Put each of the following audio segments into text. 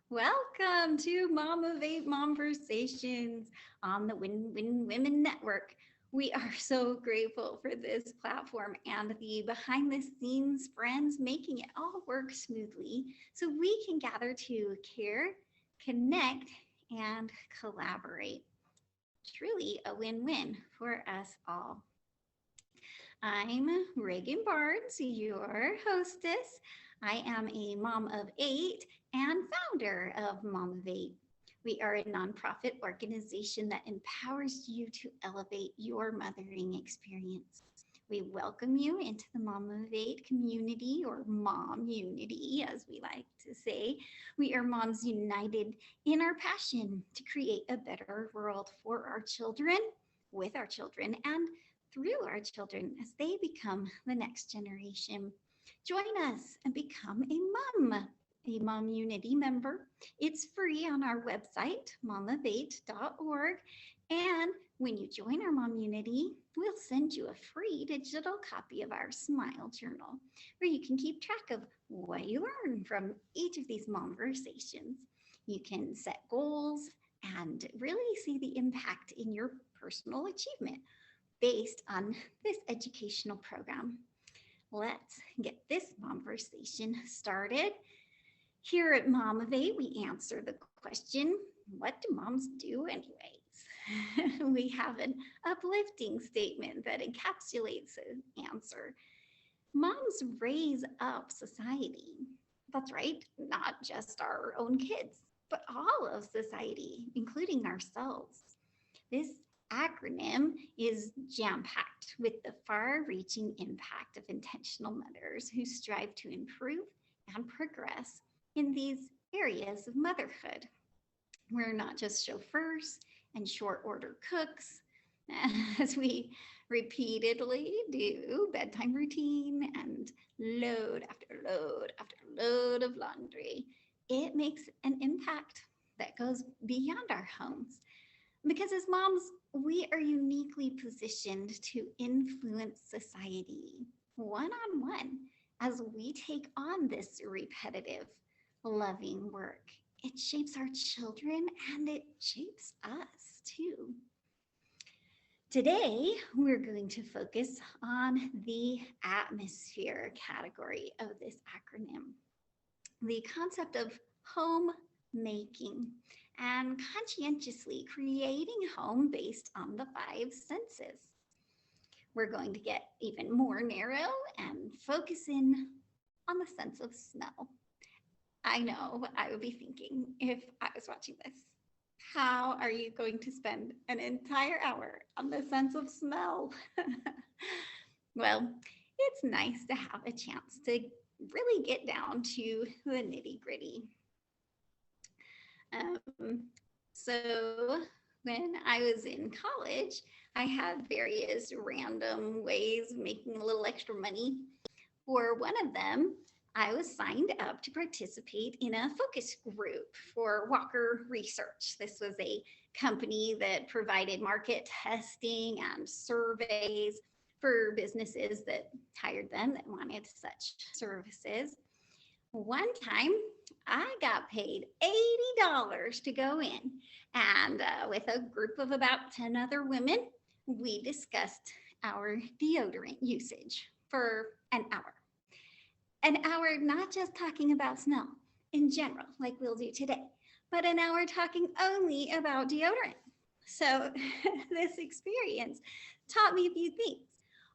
Welcome to Mom of Eight Conversations on the Win Win Women Network. We are so grateful for this platform and the behind the scenes friends making it all work smoothly so we can gather to care, connect, and collaborate. Truly a win win for us all. I'm Regan Barnes, your hostess. I am a mom of eight and founder of Mom of Eight. We are a nonprofit organization that empowers you to elevate your mothering experience. We welcome you into the Mom of Eight community or mom unity, as we like to say. We are moms united in our passion to create a better world for our children, with our children, and through our children as they become the next generation. Join us and become a Mom Unity member. It's free on our website, momofeight.org. And when you join our Mom Unity, we'll send you a free digital copy of our Smile Journal, where you can keep track of what you learn from each of these conversations. You can set goals and really see the impact in your personal achievement based on this educational program. Let's get this conversation started. Here at Mom of Eight, we answer the question, what do moms do anyways? We have an uplifting statement that encapsulates the answer. Moms raise up society. That's right, not just our own kids, but all of society, including ourselves. This acronym is jam packed with the far reaching impact of intentional mothers who strive to improve and progress in these areas of motherhood. We're not just chauffeurs and short order cooks, as we repeatedly do bedtime routine and load after load after load of laundry. It makes an impact that goes beyond our homes because as moms, we are uniquely positioned to influence society one on one as we take on this repetitive, loving work. It shapes our children and it shapes us too. Today, we're going to focus on the atmosphere category of this acronym, the concept of homemaking and conscientiously creating home based on the five senses. We're going to get even more narrow and focus in on the sense of smell. I know I would be thinking if I was watching this, how are you going to spend an entire hour on the sense of smell? Well, it's nice to have a chance to really get down to the nitty gritty. So when I was in college, I had various random ways of making a little extra money. For one of them, I was signed up to participate in a focus group for Walker Research. This was a company that provided market testing and surveys for businesses that hired them that wanted such services. One time, I got paid $80 to go in, and with a group of about 10 other women, we discussed our deodorant usage for an hour. An hour not just talking about smell in general, like we'll do today, but an hour talking only about deodorant. So this experience taught me a few things,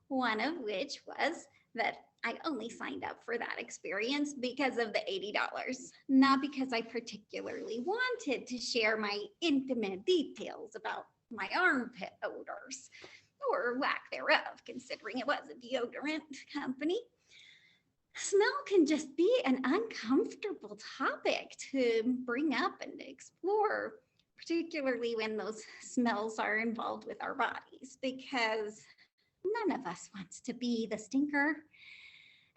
one of which was that I only signed up for that experience because of the $80, not because I particularly wanted to share my intimate details about my armpit odors or lack thereof, considering it was a deodorant company. Smell can just be an uncomfortable topic to bring up and explore, particularly when those smells are involved with our bodies, because none of us wants to be the stinker.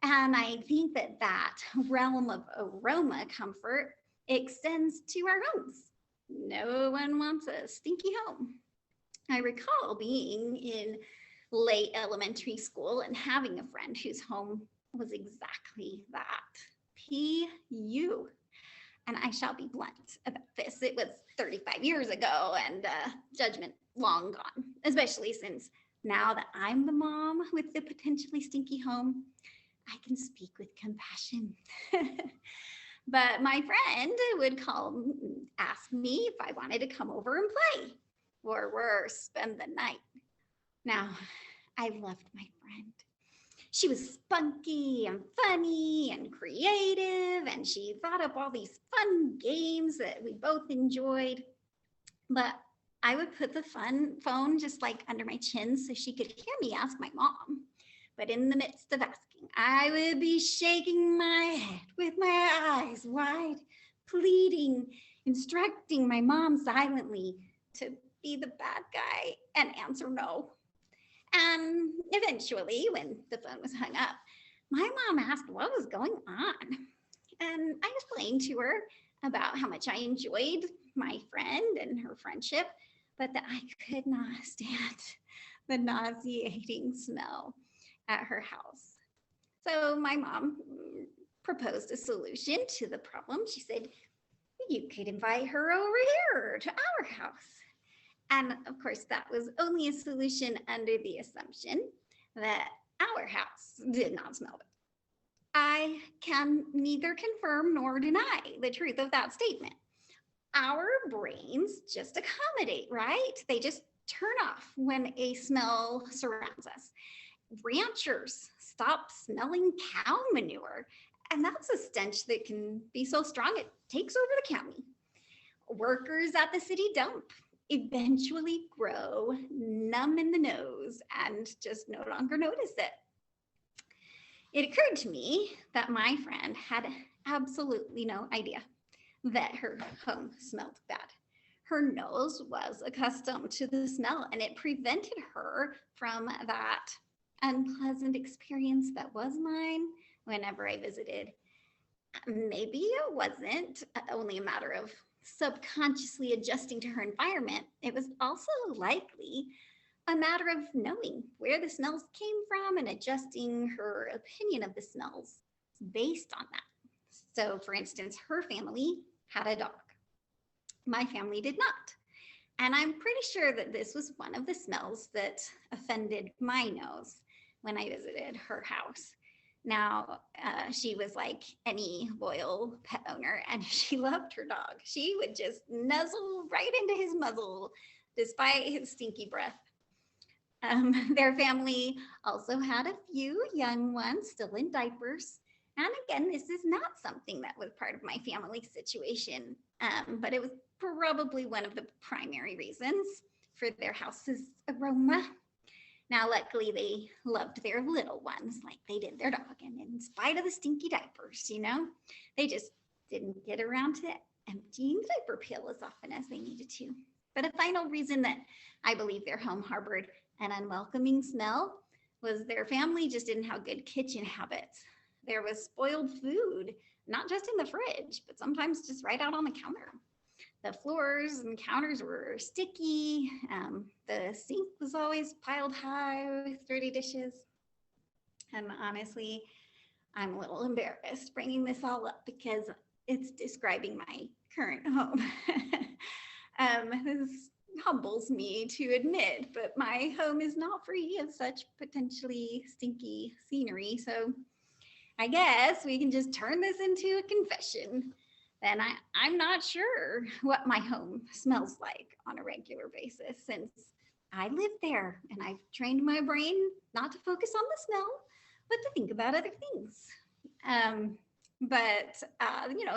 And I think that realm of aroma comfort extends to our homes. No one wants a stinky home. I recall being in late elementary school and having a friend whose home was exactly that. PU. And I shall be blunt about this. It was 35 years ago and judgment long gone, especially since now that I'm the mom with the potentially stinky home, I can speak with compassion. But my friend would ask me if I wanted to come over and play, or worse, spend the night. Now, I loved my friend. She was spunky and funny and creative, and she thought up all these fun games that we both enjoyed. But I would put the phone just like under my chin so she could hear me ask my mom. But in the midst of asking, I would be shaking my head with my eyes wide, pleading, instructing my mom silently to be the bad guy and answer no. And eventually, when the phone was hung up, my mom asked what was going on. And I explained to her about how much I enjoyed my friend and her friendship, but that I could not stand the nauseating smell at her house. So my mom proposed a solution to the problem. She said, you could invite her over here to our house. And of course, that was only a solution under the assumption that our house did not smell bad. I can neither confirm nor deny the truth of that statement. Our brains just accommodate, right? They just turn off when a smell surrounds us. Ranchers stop smelling cow manure, and that's a stench that can be so strong it takes over the county. Workers at the city dump eventually grow numb in the nose and just no longer notice it. It occurred to me that my friend had absolutely no idea that her home smelled bad. Her nose was accustomed to the smell, and it prevented her from that unpleasant experience that was mine whenever I visited. Maybe it wasn't only a matter of subconsciously adjusting to her environment. It was also likely a matter of knowing where the smells came from and adjusting her opinion of the smells based on that. So, for instance, her family had a dog. My family did not. And I'm pretty sure that this was one of the smells that offended my nose when I visited her house. Now, she was like any loyal pet owner, and she loved her dog. She would just nuzzle right into his muzzle despite his stinky breath. Their family also had a few young ones still in diapers. And again, this is not something that was part of my family situation, but it was probably one of the primary reasons for their house's aroma. Now, luckily, they loved their little ones like they did their dog. And in spite of the stinky diapers, they just didn't get around to emptying the diaper pail as often as they needed to. But a final reason that I believe their home harbored an unwelcoming smell was their family just didn't have good kitchen habits. There was spoiled food, not just in the fridge, but sometimes just right out on the counter. The floors and counters were sticky. The sink was always piled high with dirty dishes. And honestly, I'm a little embarrassed bringing this all up because it's describing my current home. This humbles me to admit, but my home is not free of such potentially stinky scenery. So I guess we can just turn this into a confession. And I'm not sure what my home smells like on a regular basis since I live there and I've trained my brain not to focus on the smell, but to think about other things.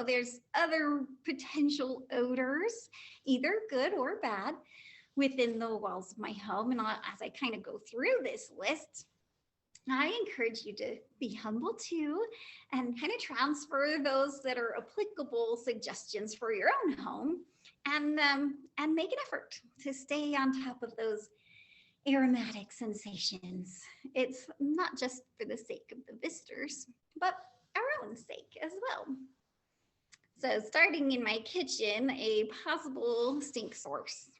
There's other potential odors, either good or bad, within the walls of my home. And as I kind of go through this list, I encourage you to be humble too and kind of transfer those that are applicable suggestions for your own home and make an effort to stay on top of those aromatic sensations. It's not just for the sake of the visitors, but our own sake as well. So starting in my kitchen, a possible stink source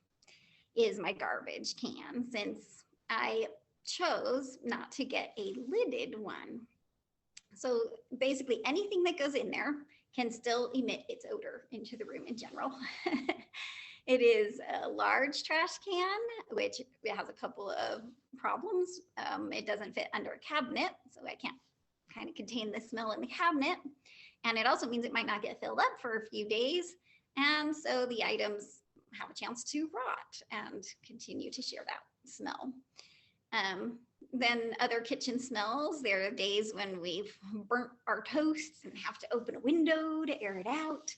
is my garbage can, since I chose not to get a lidded one. So basically anything that goes in there can still emit its odor into the room in general. It is a large trash can, which has a couple of problems. It doesn't fit under a cabinet, so I can't kind of contain the smell in the cabinet. And it also means it might not get filled up for a few days. And so the items have a chance to rot and continue to share that smell. Then other kitchen smells, there are days when we've burnt our toast and have to open a window to air it out.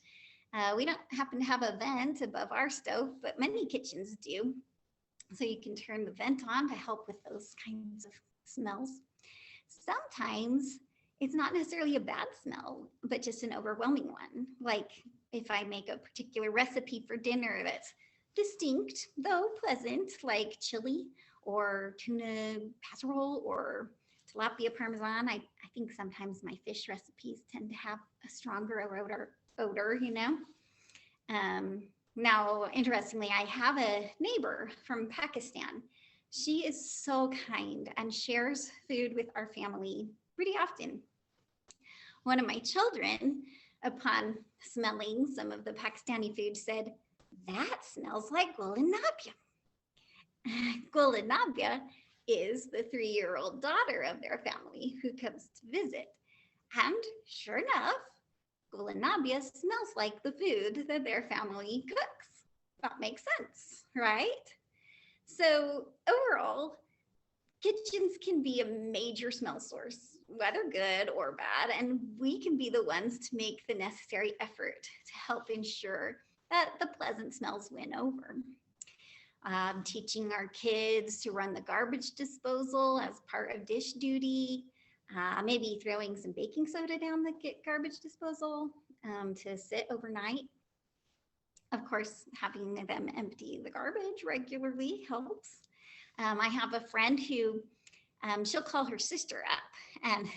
We don't happen to have a vent above our stove, but many kitchens do. So you can turn the vent on to help with those kinds of smells. Sometimes it's not necessarily a bad smell, but just an overwhelming one. Like if I make a particular recipe for dinner that's distinct, though pleasant, like chili or tuna casserole or tilapia parmesan. I think sometimes my fish recipes tend to have a stronger odor, you know. Now, interestingly, I have a neighbor from Pakistan. She is so kind and shares food with our family pretty often. One of my children, upon smelling some of the Pakistani food, said, "That smells like gulanabia." Gulanabia is the 3-year-old daughter of their family who comes to visit. And sure enough, gulanabia smells like the food that their family cooks. That makes sense, right? So overall, kitchens can be a major smell source, whether good or bad, and we can be the ones to make the necessary effort to help ensure that the pleasant smells win over. Teaching our kids to run the garbage disposal as part of dish duty, maybe throwing some baking soda down the garbage disposal to sit overnight. Of course, having them empty the garbage regularly helps. I have a friend who she'll call her sister up and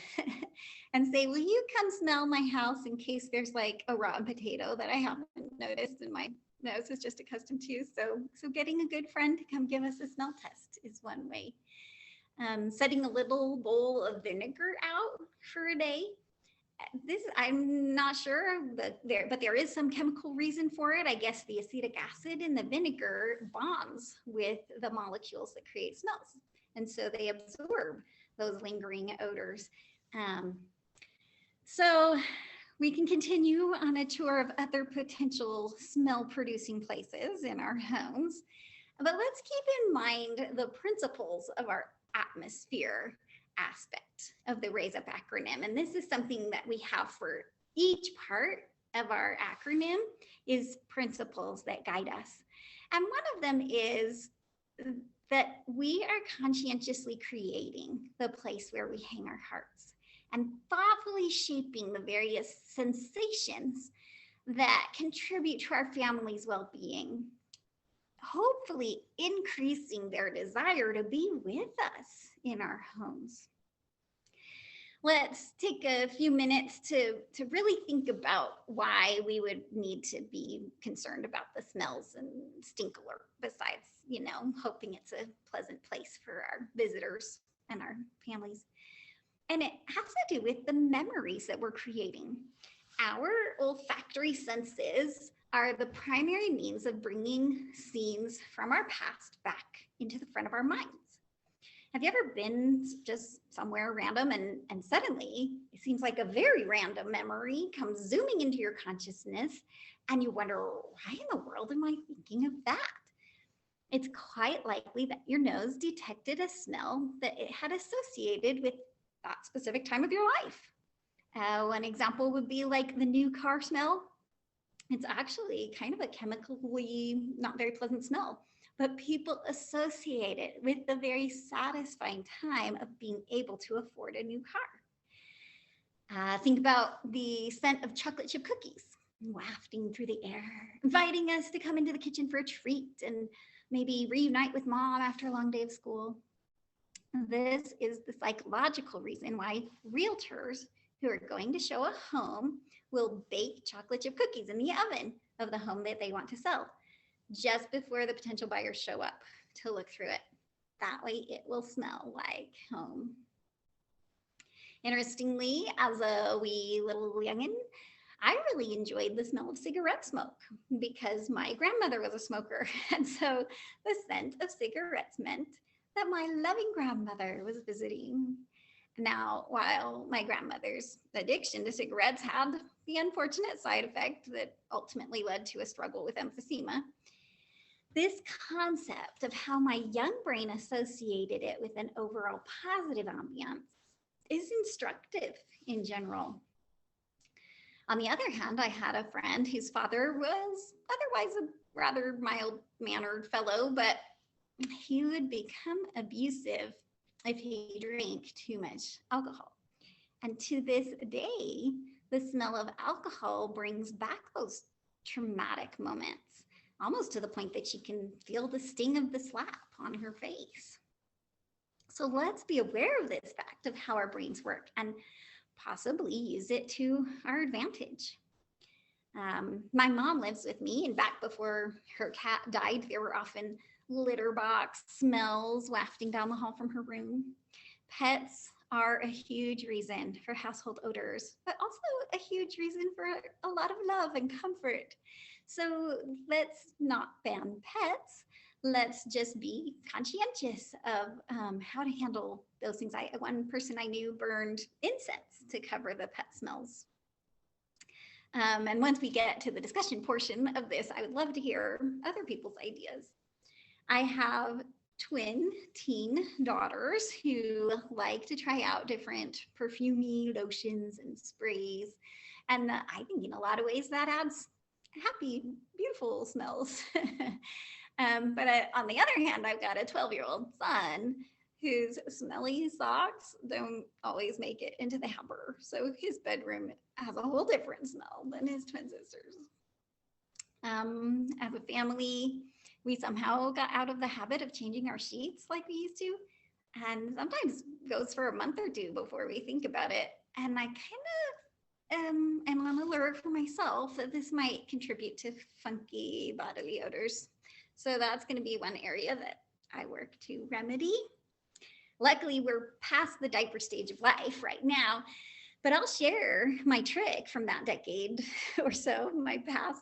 and say, "Will you come smell my house in case there's like a rotten potato that I haven't noticed and my nose is just accustomed to?" So getting a good friend to come give us a smell test is one way. Setting a little bowl of vinegar out for a day. I'm not sure, but there is some chemical reason for it. I guess the acetic acid in the vinegar bonds with the molecules that create smells, and so they absorb those lingering odors. So we can continue on a tour of other potential smell-producing places in our homes, but let's keep in mind the principles of our atmosphere aspect of the Raise Up acronym. And this is something that we have for each part of our acronym is principles that guide us. And one of them is that we are conscientiously creating the place where we hang our hearts and thoughtfully shaping the various sensations that contribute to our family's well-being, hopefully increasing their desire to be with us in our homes. Let's take a few minutes to really think about why we would need to be concerned about the smells and stink alert, besides, hoping it's a pleasant place for our visitors and our families. And it has to do with the memories that we're creating. Our olfactory senses are the primary means of bringing scenes from our past back into the front of our minds. Have you ever been just somewhere random and suddenly it seems like a very random memory comes zooming into your consciousness and you wonder, why in the world am I thinking of that? It's quite likely that your nose detected a smell that it had associated with that specific time of your life. One example would be like the new car smell. It's actually kind of a chemically not very pleasant smell, but people associate it with the very satisfying time of being able to afford a new car. Think about the scent of chocolate chip cookies wafting through the air, inviting us to come into the kitchen for a treat and maybe reunite with mom after a long day of school. This is the psychological reason why realtors who are going to show a home will bake chocolate chip cookies in the oven of the home that they want to sell just before the potential buyers show up to look through it. That way it will smell like home. Interestingly, as a wee little youngin', I really enjoyed the smell of cigarette smoke because my grandmother was a smoker. And so the scent of cigarettes meant that my loving grandmother was visiting. Now, while my grandmother's addiction to cigarettes had the unfortunate side effect that ultimately led to a struggle with emphysema, this concept of how my young brain associated it with an overall positive ambiance is instructive in general. On the other hand, I had a friend whose father was otherwise a rather mild-mannered fellow, but he would become abusive if he drank too much alcohol. And to this day, the smell of alcohol brings back those traumatic moments, almost to the point that she can feel the sting of the slap on her face. So let's be aware of this fact of how our brains work and possibly use it to our advantage. My mom lives with me, and back before her cat died, there were often litter box smells wafting down the hall from her room. Pets are a huge reason for household odors, but also a huge reason for a lot of love and comfort. So let's not ban pets. Let's just be conscientious of how to handle those things. One person I knew burned incense to cover the pet smells. And once we get to the discussion portion of this, I would love to hear other people's ideas. I have twin teen daughters who like to try out different perfumey lotions and sprays. And I think in a lot of ways that adds happy, beautiful smells. But on the other hand, I've got a 12-year-old son whose smelly socks don't always make it into the hamper. So his bedroom has a whole different smell than his twin sisters. As a family, we somehow got out of the habit of changing our sheets like we used to. And sometimes goes for a month or two before we think about it. And I kind of am on alert for myself that this might contribute to funky bodily odors. So that's going to be one area that I work to remedy. Luckily, we're past the diaper stage of life right now, but I'll share my trick from that decade or so, my past.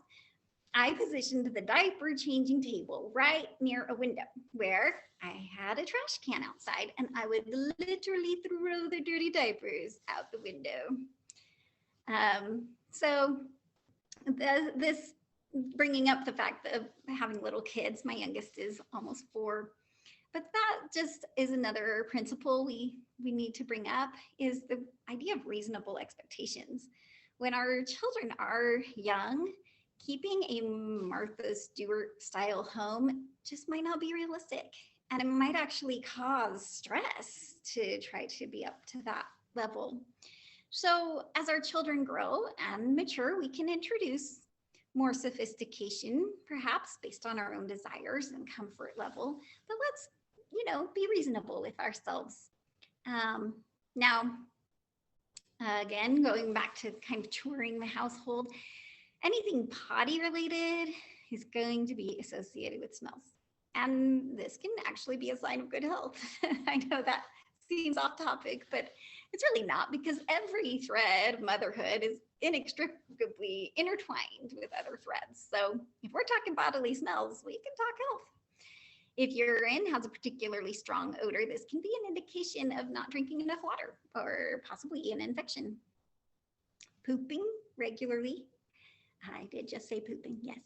I positioned the diaper changing table right near a window where I had a trash can outside, and I would literally throw the dirty diapers out the window. So this bringing up the fact of having little kids, my youngest is almost 4, but that just is another principle we need to bring up, is the idea of reasonable expectations. When our children are young, keeping a Martha Stewart style home just might not be realistic, and it might actually cause stress to try to be up to that level. So as our children grow and mature, we can introduce more sophistication, perhaps based on our own desires and comfort level, but let's, be reasonable with ourselves. Now, again, going back to kind of touring the household, anything potty related is going to be associated with smells. And this can actually be a sign of good health. I know that seems off topic, but it's really not, because every thread of motherhood is inextricably intertwined with other threads. So if we're talking bodily smells, we can talk health. If your urine has a particularly strong odor, this can be an indication of not drinking enough water or possibly an infection. Pooping regularly. I did just say pooping, yes.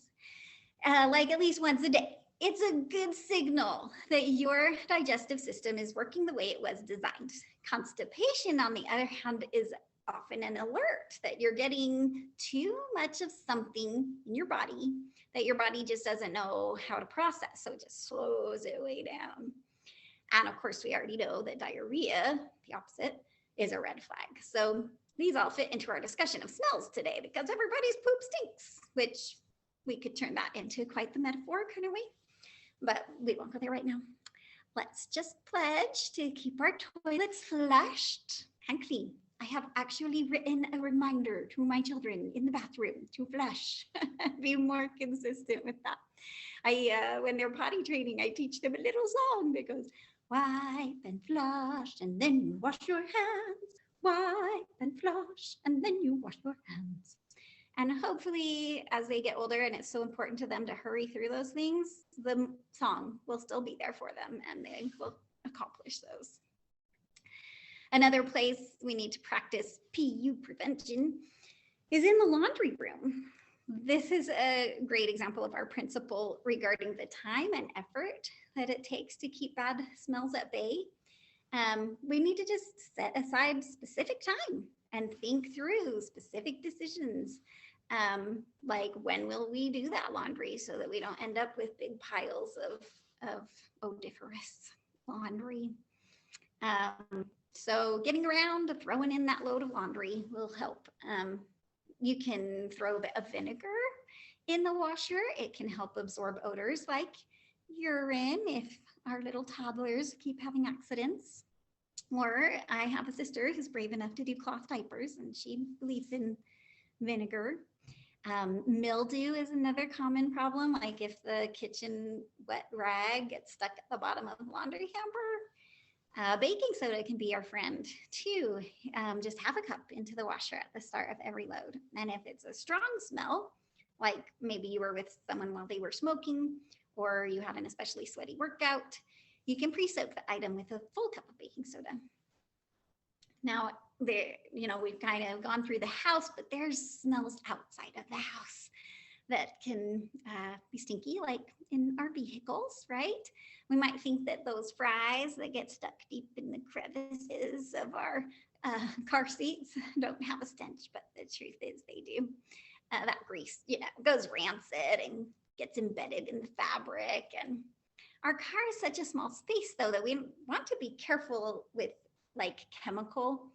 Like at least once a day. It's a good signal that your digestive system is working the way it was designed. Constipation, on the other hand, is often an alert that you're getting too much of something in your body that your body just doesn't know how to process. So it just slows it way down. And of course, we already know that diarrhea, the opposite, is a red flag. So these all fit into our discussion of smells today, because everybody's poop stinks, which we could turn that into quite the metaphor, couldn't we? But we won't go there right now. Let's just pledge to keep our toilets flushed and clean. I have actually written a reminder to my children in the bathroom to flush. Be more consistent with that. When they're potty training, I teach them a little song that goes, wipe and flush, and then you wash your hands. Wipe and flush, and then you wash your hands. And hopefully, as they get older and it's so important to them to hurry through those things, the song will still be there for them and they will accomplish those. Another place we need to practice PU prevention is in the laundry room. This is a great example of our principle regarding the time and effort that it takes to keep bad smells at bay. We need to just set aside specific time and think through specific decisions. Like when will we do that laundry so that we don't end up with big piles of odoriferous laundry. So getting around to throwing in that load of laundry will help. You can throw a bit of vinegar in the washer. It can help absorb odors like urine if our little toddlers keep having accidents. Or I have a sister who's brave enough to do cloth diapers and she believes in vinegar. Mildew is another common problem, like if the kitchen wet rag gets stuck at the bottom of the laundry hamper. Baking soda can be our friend too. Just have a cup into the washer at the start of every load. And if it's a strong smell, like maybe you were with someone while they were smoking, or you had an especially sweaty workout, you can pre-soak the item with a full cup of baking soda. Now, we've kind of gone through the house, but there's smells outside of the house that can be stinky, like in our vehicles, right? We might think that those fries that get stuck deep in the crevices of our car seats don't have a stench, but the truth is they do. That grease, goes rancid and gets embedded in the fabric. And our car is such a small space, though, that we want to be careful with like chemical,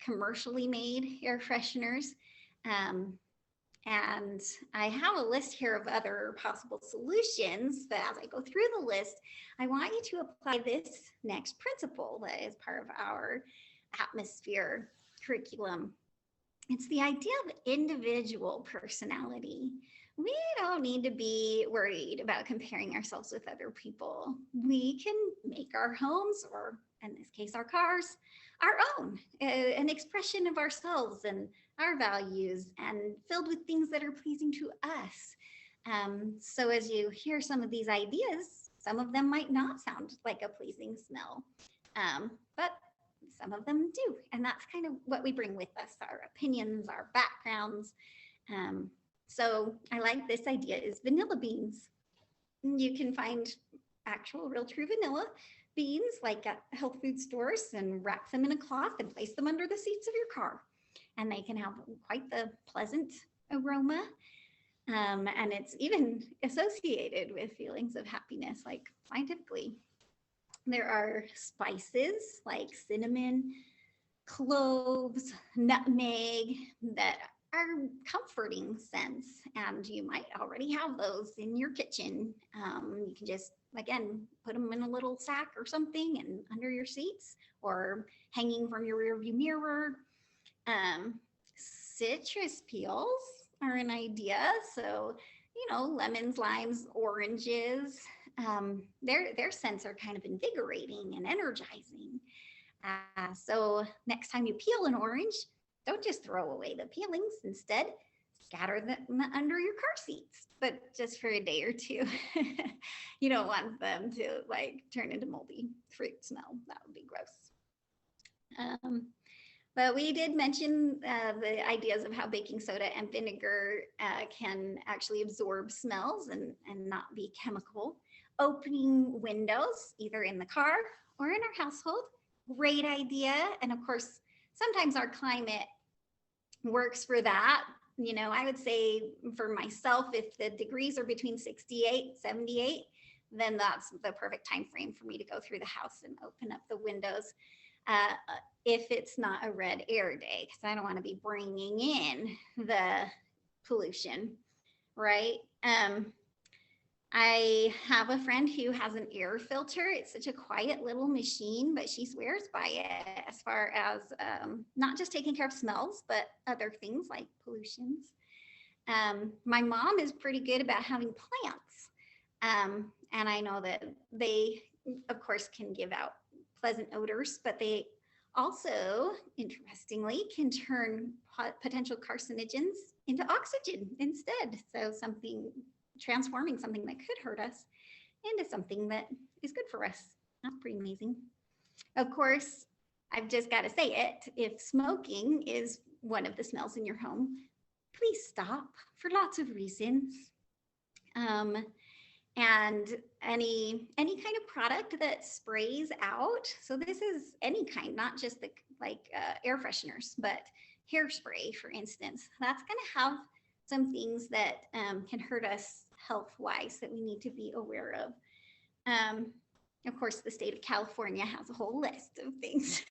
commercially made air fresheners. And I have a list here of other possible solutions, but as I go through the list, I want you to apply this next principle that is part of our atmosphere curriculum. It's the idea of individual personality. We don't need to be worried about comparing ourselves with other people. We can make our homes, or in this case, our cars, our own, an expression of ourselves and our values, and filled with things that are pleasing to us. So as you hear some of these ideas, some of them might not sound like a pleasing smell, but some of them do. And that's kind of what we bring with us, our opinions, our backgrounds. So I like this idea is vanilla beans. You can find actual real true vanilla beans like at health food stores and wrap them in a cloth and place them under the seats of your car. And they can have quite the pleasant aroma. And it's even associated with feelings of happiness, like scientifically. There are spices like cinnamon, cloves, nutmeg that are comforting scents, and you might already have those in your kitchen. You can just, again, put them in a little sack or something and under your seats or hanging from your rearview mirror. Citrus peels are an idea. So, lemons, limes, oranges, their scents are kind of invigorating and energizing. So next time you peel an orange, don't just throw away the peelings. Instead, scatter them under your car seats, but just for a day or two. You don't want them to turn into moldy fruit smell. That would be gross. But we did mention the ideas of how baking soda and vinegar can actually absorb smells and not be chemical. Opening windows, either in the car or in our household, great idea. And of course, sometimes our climate works for that. I would say for myself, if the degrees are between 68, 78, then that's the perfect time frame for me to go through the house and open up the windows. If it's not a red air day, because I don't want to be bringing in the pollution, right? I have a friend who has an air filter. It's such a quiet little machine, but she swears by it as far as not just taking care of smells, but other things like pollutions. My mom is pretty good about having plants. And I know that they, of course, can give out pleasant odors, but they also, interestingly, can turn potential carcinogens into oxygen instead. So transforming something that could hurt us into something that is good for us. That's pretty amazing. Of course, I've just got to say it. If smoking is one of the smells in your home, please stop for lots of reasons. And any kind of product that sprays out. So this is any kind, not just the air fresheners, but hairspray, for instance. That's going to have some things that can hurt us health-wise that we need to be aware of. Of course, the state of California has a whole list of things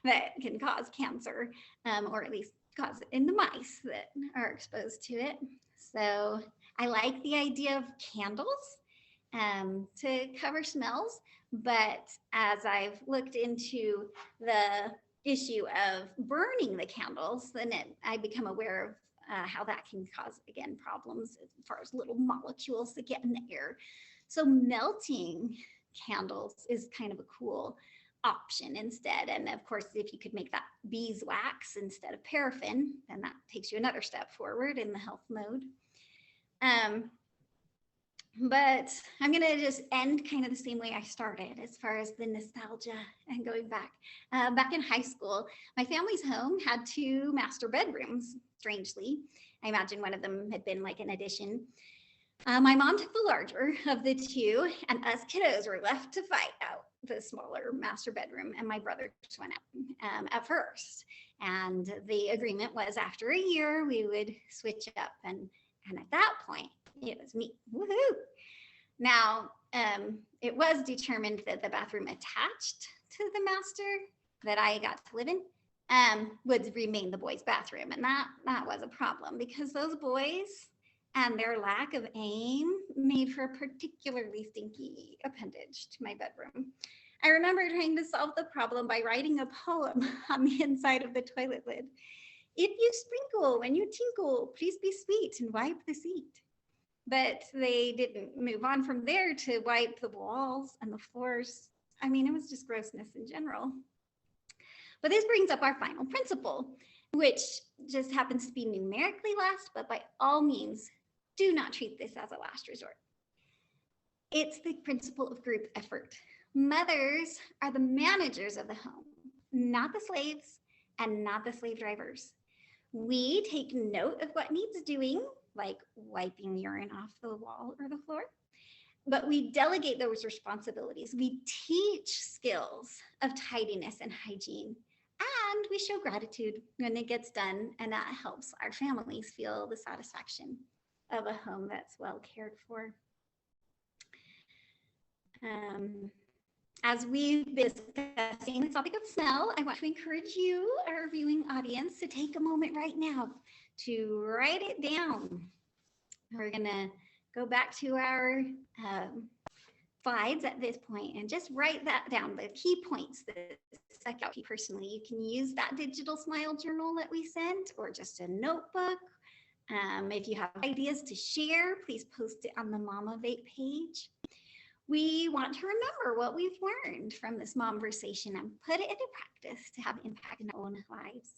that can cause cancer, or at least cause it in the mice that are exposed to it. So I like the idea of candles to cover smells, but as I've looked into the issue of burning the candles, then I become aware of how that can cause, again, problems as far as little molecules that get in the air. So melting candles is kind of a cool option instead. And of course, if you could make that beeswax instead of paraffin, then that takes you another step forward in the health mode. But I'm going to just end kind of the same way I started as far as the nostalgia and going back. Back in high school, my family's home had 2 master bedrooms, strangely. I imagine one of them had been like an addition. My mom took the larger of the 2, and us kiddos were left to fight out the smaller master bedroom, and my brother just went out at first. And the agreement was after a year, we would switch up, and at that point, it was me. Woohoo! Now, it was determined that the bathroom attached to the master that I got to live in would remain the boys' bathroom. And that was a problem because those boys and their lack of aim made for a particularly stinky appendage to my bedroom. I remember trying to solve the problem by writing a poem on the inside of the toilet lid. If you sprinkle when you tinkle, please be sweet and wipe the seat. But they didn't move on from there to wipe the walls and the floors. I mean, it was just grossness in general. But this brings up our final principle, which just happens to be numerically last, but by all means, do not treat this as a last resort. It's the principle of group effort. Mothers are the managers of the home, not the slaves and not the slave drivers. We take note of what needs doing, like wiping urine off the wall or the floor, but we delegate those responsibilities. We teach skills of tidiness and hygiene, and we show gratitude when it gets done, and that helps our families feel the satisfaction of a home that's well cared for. As we've been discussing the topic of smell, I want to encourage you, our viewing audience, to take a moment right now to write it down. We're going to go back to our slides at this point and just write that down, the key points that stuck out to you personally. You can use that digital smile journal that we sent or just a notebook. If you have ideas to share, please post it on the Momologue page. We want to remember what we've learned from this momversation and put it into practice to have impact in our own lives.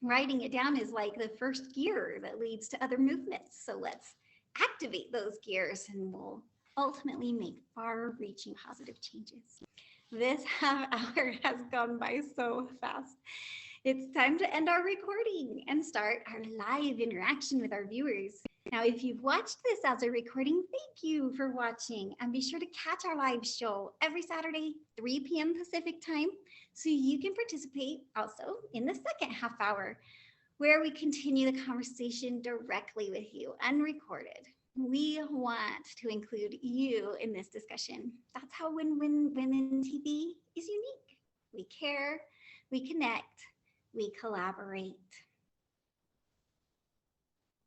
Writing it down is like the first gear that leads to other movements. So let's activate those gears and we'll ultimately make far-reaching positive changes. This half hour has gone by so fast. It's time to end our recording and start our live interaction with our viewers. Now, if you've watched this as a recording, thank you for watching, and be sure to catch our live show every Saturday, 3 p.m. Pacific time, so you can participate also in the second half hour, where we continue the conversation directly with you, unrecorded. We want to include you in this discussion. That's how Win-Win Women TV is unique. We care, we connect, we collaborate.